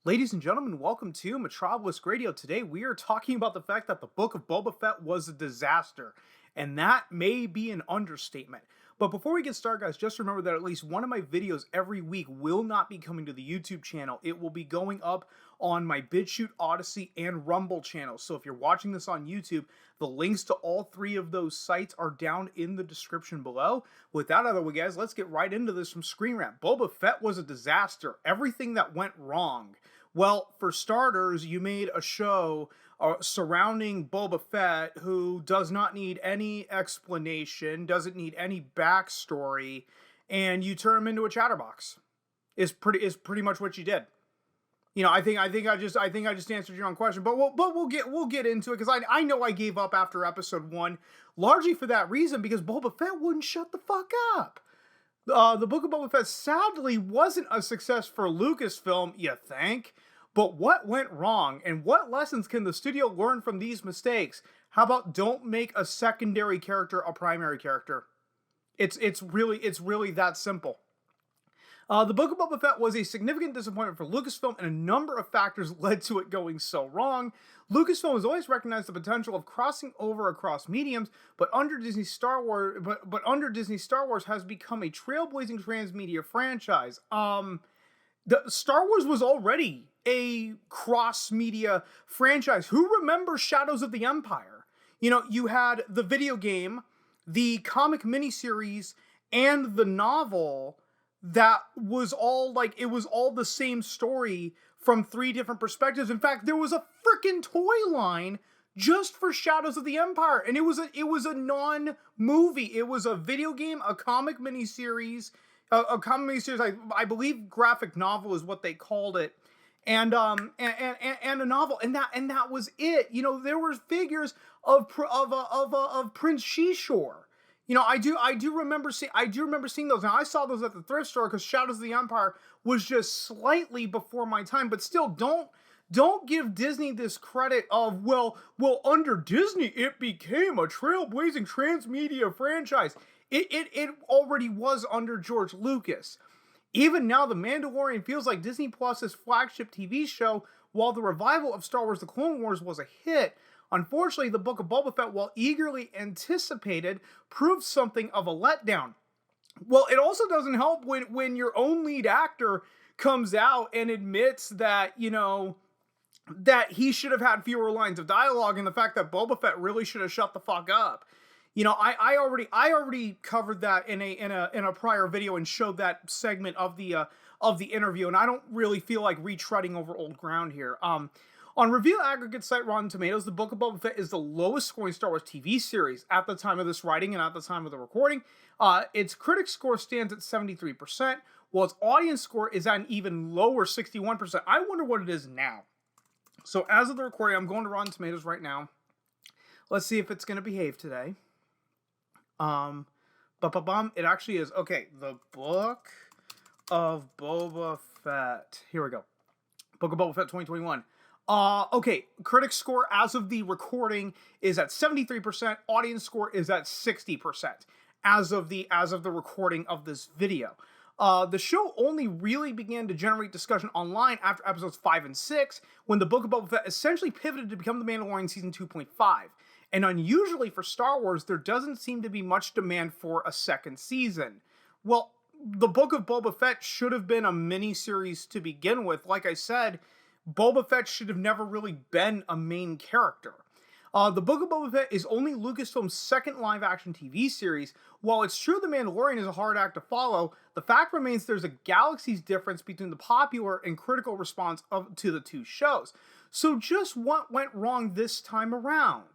Ladies and gentlemen, welcome to Metropolis Radio. Today we are talking about the fact that the Book of Boba Fett was a disaster, and that may be an understatement. But before we get started, guys, just remember that at least one of my videos every week will not be coming to the YouTube channel. It will be going up on my BitChute, Odyssey, and Rumble channels. So if you're watching this on YouTube, the links to all three of those sites are down in the description below. Without other way, guys, let's get right into this from Screen Rant. Boba Fett was a disaster. Everything that went wrong. Well, for starters, you made a show surrounding Boba Fett who does not need any explanation, doesn't need any backstory, and you turn him into a chatterbox. Is pretty much what you did. You know, I think I just answered your own question, but we'll get into it because I know I gave up after episode 1, largely for that reason because Boba Fett wouldn't shut the fuck up. The Book of Boba Fett sadly wasn't a success for Lucasfilm, you think? But what went wrong, and what lessons can the studio learn from these mistakes? How about don't make a secondary character a primary character? It's really that simple. The Book of Boba Fett was a significant disappointment for Lucasfilm, and a number of factors led to it going so wrong. Lucasfilm has always recognized the potential of crossing over across mediums, but under Disney Star Wars has become a trailblazing transmedia franchise. The Star Wars was already a cross-media franchise. Who remembers Shadows of the Empire? You know, you had the video game, the comic miniseries, and the novel that was all it was all the same story from 3 different perspectives. In fact, there was a freaking toy line just for Shadows of the Empire, and it was a non-movie. It was a video game, a comic miniseries, I believe graphic novel is what they called it, and a novel, and that was it. You know, there were figures of Prince Shishore. You know, I do remember seeing those. Now I saw those at the thrift store because Shadows of the Empire was just slightly before my time, but still, don't give Disney this credit of well under Disney it became a trailblazing transmedia franchise. It already was under George Lucas. Even now, The Mandalorian feels like Disney Plus's flagship TV show, while the revival of Star Wars The Clone Wars was a hit. Unfortunately, the Book of Boba Fett, while eagerly anticipated, proved something of a letdown. Well, it also doesn't help when your own lead actor comes out and admits that, you know, that he should have had fewer lines of dialogue, and the fact that Boba Fett really should have shut the fuck up. You know, I already covered that in a prior video and showed that segment of the interview, and I don't really feel like retreading over old ground here. On review aggregate site Rotten Tomatoes, The Book of Boba Fett is the lowest scoring Star Wars TV series at the time of this writing and at the time of the recording. Its critic score stands at 73%, while its audience score is at an even lower 61%. I wonder what it is now. So as of the recording, I'm going to Rotten Tomatoes right now. Let's see if it's going to behave today. It actually is. Okay, The Book of Boba Fett. Here we go. Book of Boba Fett 2021. Okay, critic score as of the recording is at 73%. Audience score is at 60% as of the recording of this video. The show only really began to generate discussion online after episodes 5 and 6, when the Book of Boba Fett essentially pivoted to become The Mandalorian Season 2.5. And unusually for Star Wars, there doesn't seem to be much demand for a second season. Well, the Book of Boba Fett should have been a miniseries to begin with. Like I said, Boba Fett should have never really been a main character. The Book of Boba Fett is only Lucasfilm's second live-action TV series. While it's true The Mandalorian is a hard act to follow, the fact remains there's a galaxy's difference between the popular and critical response to the two shows. So just what went wrong this time around?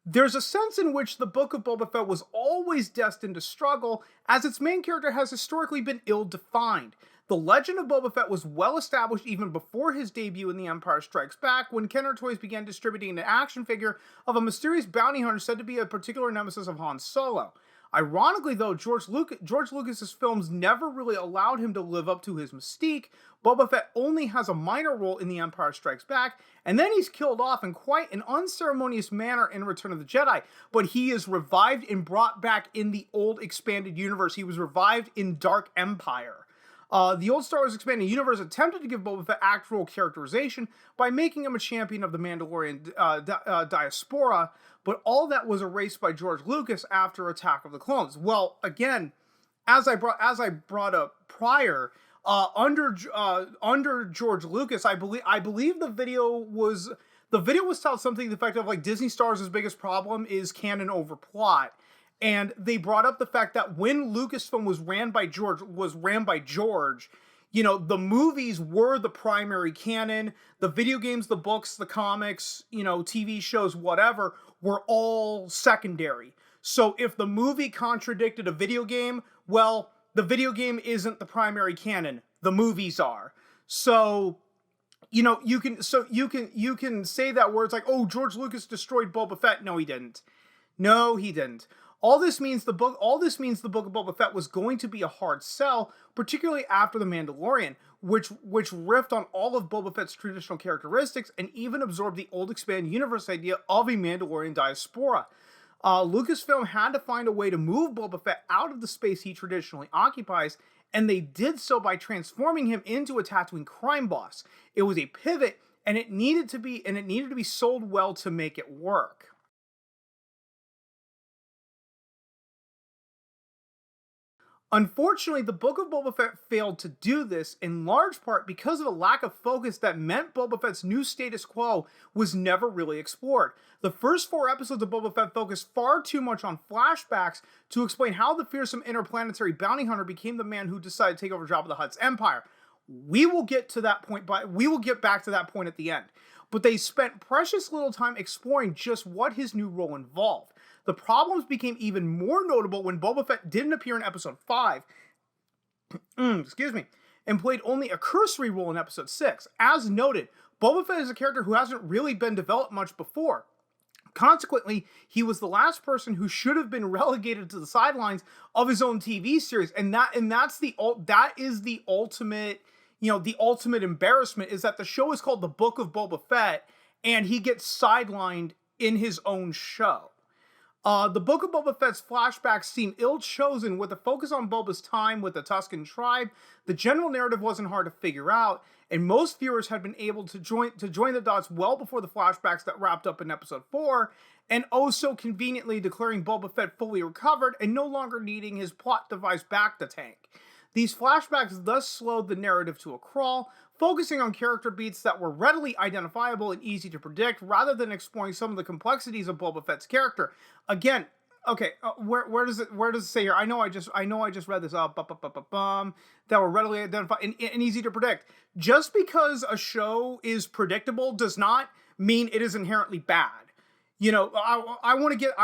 There's a sense in which the Book of Boba Fett was always destined to struggle, as its main character has historically been ill-defined. The legend of Boba Fett was well established even before his debut in The Empire Strikes Back, when Kenner Toys began distributing an action figure of a mysterious bounty hunter said to be a particular nemesis of Han Solo. Ironically, though, George Lucas's films never really allowed him to live up to his mystique. Boba Fett only has a minor role in The Empire Strikes Back, and then he's killed off in quite an unceremonious manner in Return of the Jedi. But he is revived and brought back in the old expanded universe. He was revived in Dark Empire. The old Star Wars Expanded Universe attempted to give Boba Fett actual characterization by making him a champion of the Mandalorian diaspora, but all that was erased by George Lucas after Attack of the Clones. Well, again, as I brought up prior, under George Lucas, I believe the video was titled something to the effect of like Disney Stars' biggest problem is canon over plot. And they brought up the fact that when Lucasfilm was ran by George, you know, the movies were the primary canon. The video games, the books, the comics, you know, TV shows, whatever, were all secondary. So if the movie contradicted a video game, well, the video game isn't the primary canon. The movies are. So, you know, you can say that where it's like, oh, George Lucas destroyed Boba Fett. No, he didn't. No, he didn't. All this means the Book of Boba Fett was going to be a hard sell, particularly after The Mandalorian, which riffed on all of Boba Fett's traditional characteristics and even absorbed the old expanded universe idea of a Mandalorian diaspora. Lucasfilm had to find a way to move Boba Fett out of the space he traditionally occupies, and they did so by transforming him into a Tatooine crime boss. It was a pivot, and it needed to be sold well to make it work. Unfortunately, the Book of Boba Fett failed to do this, in large part because of a lack of focus that meant Boba Fett's new status quo was never really explored. The first 4 episodes of Boba Fett focused far too much on flashbacks to explain how the fearsome interplanetary bounty hunter became the man who decided to take over Jabba the Hutt's empire. We will get back to that point at the end. But they spent precious little time exploring just what his new role involved. The problems became even more notable when Boba Fett didn't appear in Episode 5, and played only a cursory role in Episode 6. As noted, Boba Fett is a character who hasn't really been developed much before. Consequently, he was the last person who should have been relegated to the sidelines of his own TV series, and that is the ultimate, you know, the ultimate embarrassment is that the show is called The Book of Boba Fett, and he gets sidelined in his own show. The Book of Boba Fett's flashbacks seem ill-chosen with a focus on Boba's time with the Tusken tribe. The general narrative wasn't hard to figure out, and most viewers had been able to join the dots well before the flashbacks that wrapped up in Episode 4, and oh so conveniently declaring Boba Fett fully recovered and no longer needing his plot device back to tank. These flashbacks thus slowed the narrative to a crawl, focusing on character beats that were readily identifiable and easy to predict, rather than exploring some of the complexities of Boba Fett's character. Again, okay, where does it say here? I know I just read this up, that were readily identified and easy to predict. Just because a show is predictable does not mean it is inherently bad. You know, I want to get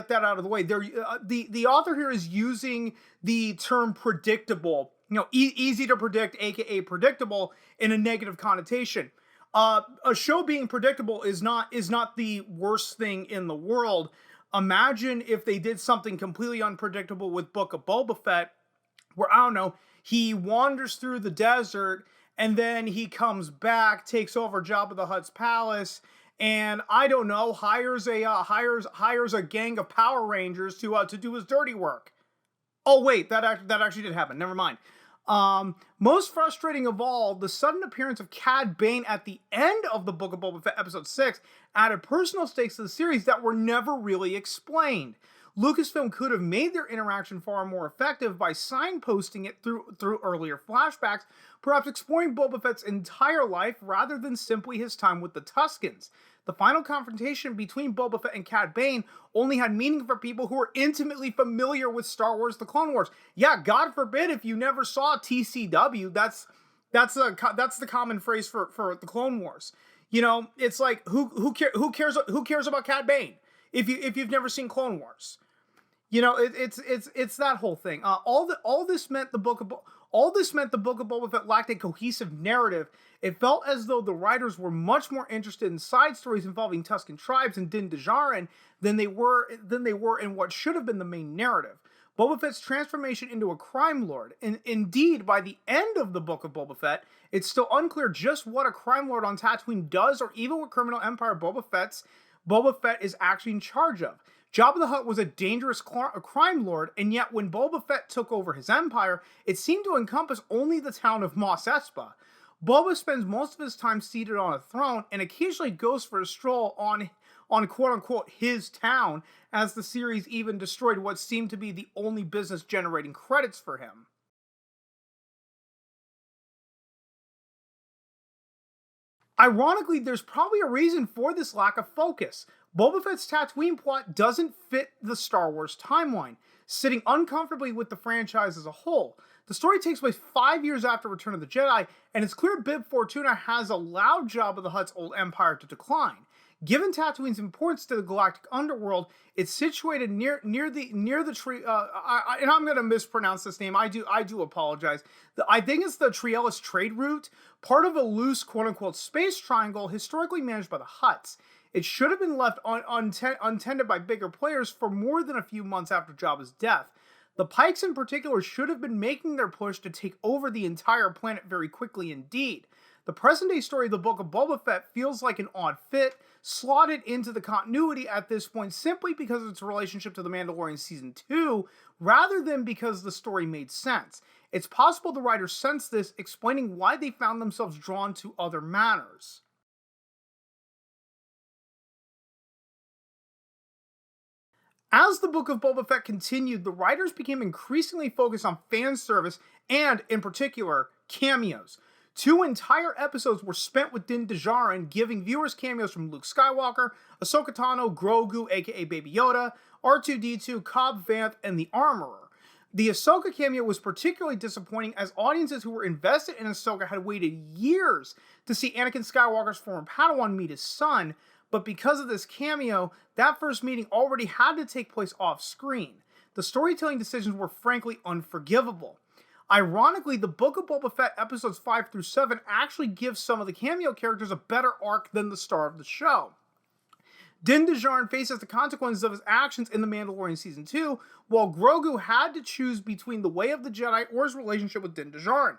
that out of the way. The author here is using the term predictable, you know, easy to predict, a.k.a. predictable, in a negative connotation. A show being predictable is not the worst thing in the world. Imagine if they did something completely unpredictable with Book of Boba Fett, where, I don't know, he wanders through the desert, and then he comes back, takes over Jabba the Hutt's palace, and I don't know, hires a gang of Power Rangers to do his dirty work. Oh wait, that actually did happen. Never mind. Most frustrating of all, the sudden appearance of Cad Bane at the end of the Book of Boba Fett Episode 6 added personal stakes to the series that were never really explained. Lucasfilm could have made their interaction far more effective by signposting it through earlier flashbacks, perhaps exploring Boba Fett's entire life rather than simply his time with the Tuskens. The final confrontation between Boba Fett and Cad Bane only had meaning for people who were intimately familiar with Star Wars: The Clone Wars. Yeah, God forbid if you never saw TCW, that's the common phrase for the Clone Wars. You know, it's like who cares about Cad Bane if you've never seen Clone Wars. You know, it's that whole thing. All this meant the Book of All this meant the Book of Boba Fett lacked a cohesive narrative. It felt as though the writers were much more interested in side stories involving Tusken tribes and Din Djarin than they were in what should have been the main narrative. Boba Fett's transformation into a crime lord. And indeed, by the end of the Book of Boba Fett, it's still unclear just what a crime lord on Tatooine does, or even what criminal empire Boba Fett is actually in charge of. Jabba the Hutt was a dangerous crime lord, and yet when Boba Fett took over his empire, it seemed to encompass only the town of Mos Espa. Boba spends most of his time seated on a throne, and occasionally goes for a stroll on quote-unquote his town, as the series even destroyed what seemed to be the only business generating credits for him. Ironically, there's probably a reason for this lack of focus. Boba Fett's Tatooine plot doesn't fit the Star Wars timeline, sitting uncomfortably with the franchise as a whole. The story takes place 5 years after Return of the Jedi, and it's clear Bib Fortuna has allowed Jabba the Hutt's old empire to decline. Given Tatooine's importance to the galactic underworld, it's situated near the tree. And I'm going to mispronounce this name. I do apologize. I think it's the Triellus trade route, part of a loose quote unquote space triangle historically managed by the Hutts. It should have been left untended by bigger players for more than a few months after Jabba's death. The Pikes in particular should have been making their push to take over the entire planet very quickly indeed. The present-day story of the Book of Boba Fett feels like an odd fit, slotted into the continuity at this point simply because of its relationship to The Mandalorian Season 2, rather than because the story made sense. It's possible the writers sensed this, explaining why they found themselves drawn to other matters. As the Book of Boba Fett continued, the writers became increasingly focused on fan service and, in particular, cameos. 2 entire episodes were spent with Din Djarin, giving viewers cameos from Luke Skywalker, Ahsoka Tano, Grogu, a.k.a. Baby Yoda, R2-D2, Cobb Vanth, and the Armorer. The Ahsoka cameo was particularly disappointing, as audiences who were invested in Ahsoka had waited years to see Anakin Skywalker's former Padawan meet his son, but because of this cameo, that first meeting already had to take place off-screen. The storytelling decisions were frankly unforgivable. Ironically, the Book of Boba Fett episodes 5 through 7 actually gives some of the cameo characters a better arc than the star of the show. Din Djarin faces the consequences of his actions in The Mandalorian Season 2, while Grogu had to choose between the way of the Jedi or his relationship with Din Djarin.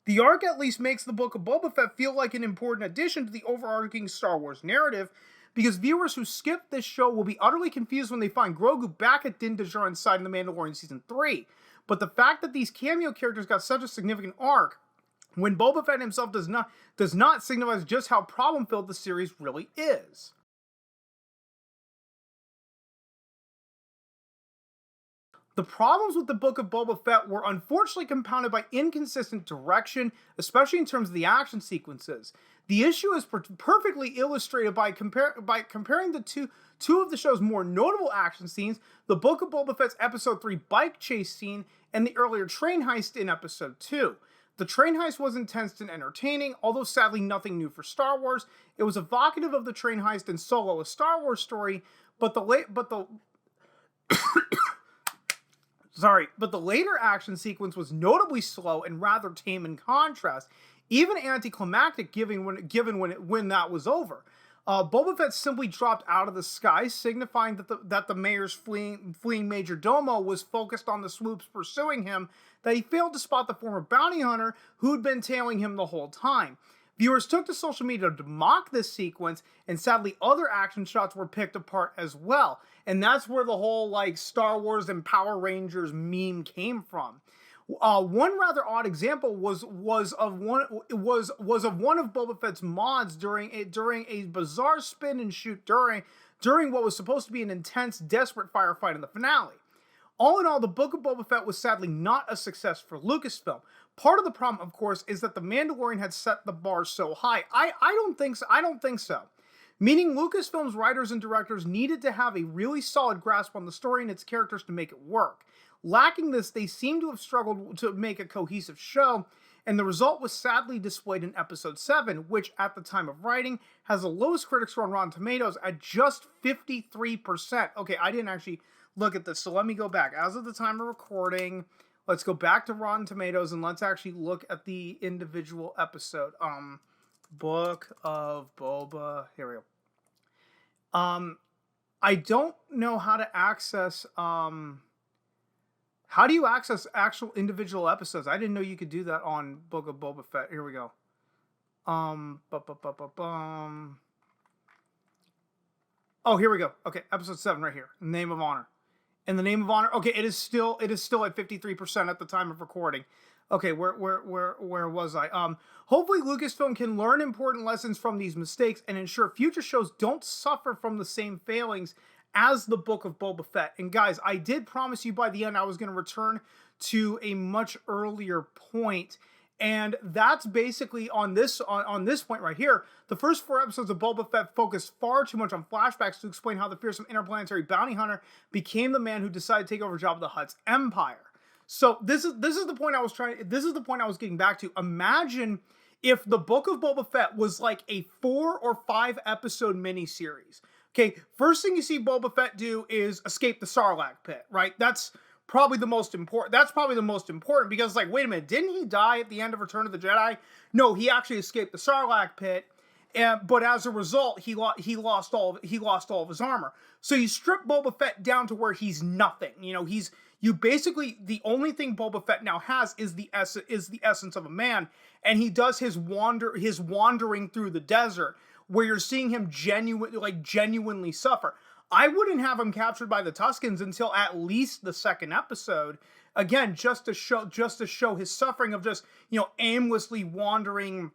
The arc at least makes the Book of Boba Fett feel like an important addition to the overarching Star Wars narrative, because viewers who skip this show will be utterly confused when they find Grogu back at Din Djarin's side in The Mandalorian Season 3. But the fact that these cameo characters got such a significant arc, when Boba Fett himself does not signifies just how problem-filled the series really is. The problems with the Book of Boba Fett were unfortunately compounded by inconsistent direction, especially in terms of the action sequences. The issue is perfectly illustrated by comparing the two of the show's more notable action scenes, the Book of Boba Fett's Episode 3 bike chase scene and the earlier train heist in Episode 2. The train heist was intense and entertaining, although sadly nothing new for Star Wars. It was evocative of the train heist in Solo, a Star Wars story, but the later action sequence was notably slow and rather tame in contrast, even anticlimactic given when that was over. Boba Fett simply dropped out of the sky, signifying that the mayor's fleeing major domo was focused on the swoops pursuing him, that he failed to spot the former bounty hunter who'd been tailing him the whole time. Viewers took to social media to mock this sequence, and sadly other action shots were picked apart as well. And that's where the whole Star Wars and Power Rangers meme came from. One rather odd example was of one of Boba Fett's mods during a bizarre spin and shoot during what was supposed to be an intense, desperate firefight in the finale. All in all, the Book of Boba Fett was sadly not a success for Lucasfilm. Part of the problem, of course, is that The Mandalorian had set the bar so high. I don't think so. Meaning Lucasfilm's writers and directors needed to have a really solid grasp on the story and its characters to make it work. Lacking this, they seem to have struggled to make a cohesive show, and the result was sadly displayed in Episode 7, which, at the time of writing, has the lowest critic score on Rotten Tomatoes at just 53%. Okay, I didn't actually look at this, so let me go back. As of the time of recording, Let's go back to Rotten Tomatoes and let's actually look at the individual episode. Book of Boba. Here we go. I don't know how to access. How do you access actual individual episodes? I didn't know you could do that on Book of Boba Fett. Here we go. Oh, here we go. Okay, episode 7 right here. Name of Honor. In the Name of Honor. Okay, it is still at 53% at the time of recording. Okay, where was I? Hopefully Lucasfilm can learn important lessons from these mistakes and ensure future shows don't suffer from the same failings as the Book of Boba Fett. And guys, I did promise you by the end I was going to return to a much earlier point. And that's basically on this point right here. The first 4 episodes of Boba Fett focused far too much on flashbacks to explain how the fearsome interplanetary bounty hunter became the man who decided to take over Jabba the Hutt's empire. So this is the point I was getting back to. Imagine if the Book of Boba Fett was like a 4 or 5 episode miniseries. Okay, first thing you see Boba Fett do is escape the Sarlacc pit, right? That's probably the most important. Because it's like, wait a minute, didn't he die at the end of Return of the Jedi? No, he actually escaped the Sarlacc pit, but as a result, he lost all of his armor. So you strip Boba Fett down to where he's nothing. You basically, the only thing Boba Fett now has is the essence of a man, and he does his wandering through the desert, where you're seeing him genuinely suffer. I wouldn't have him captured by the Tuscans until at least the 2nd episode. Again, just to show his suffering of just, aimlessly wandering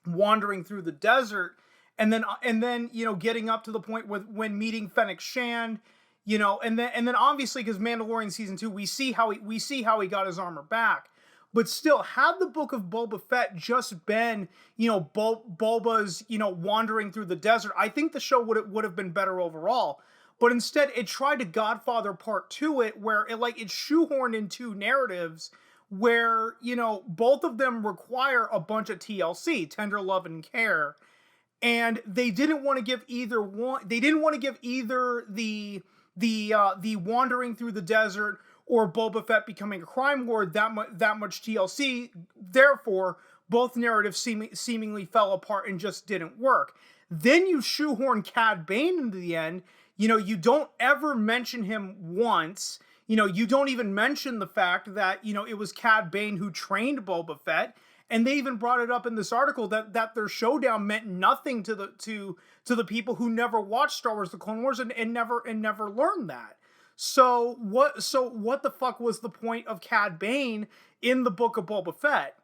through the desert, and then getting up to the point when meeting Fennec Shand, and then obviously, because Mandalorian season 2, we see how he got his armor back. But still, had the Book of Boba Fett just been, Boba's, wandering through the desert, I think the show would have been better overall. But instead, it tried to Godfather Part 2 it, where it shoehorned in 2 narratives where, both of them require a bunch of TLC, tender love and care. And they didn't want to give either one. They didn't want to give either the wandering through the desert or Boba Fett becoming a crime lord that much TLC. Therefore, both narratives seemingly fell apart and just didn't work. Then you shoehorn Cad Bane into the end. You don't ever mention him once. You don't even mention the fact that, it was Cad Bane who trained Boba Fett. And they even brought it up in this article that their showdown meant nothing to the people who never watched Star Wars: The Clone Wars and never learned that. So what the fuck was the point of Cad Bane in the Book of Boba Fett?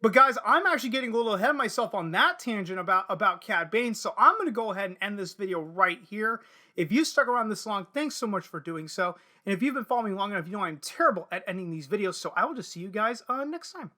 But guys, I'm actually getting a little ahead of myself on that tangent about Cad Bane, so I'm going to go ahead and end this video right here. If you stuck around this long, thanks so much for doing so. And if you've been following me long enough, I'm terrible at ending these videos, so I will just see you guys next time.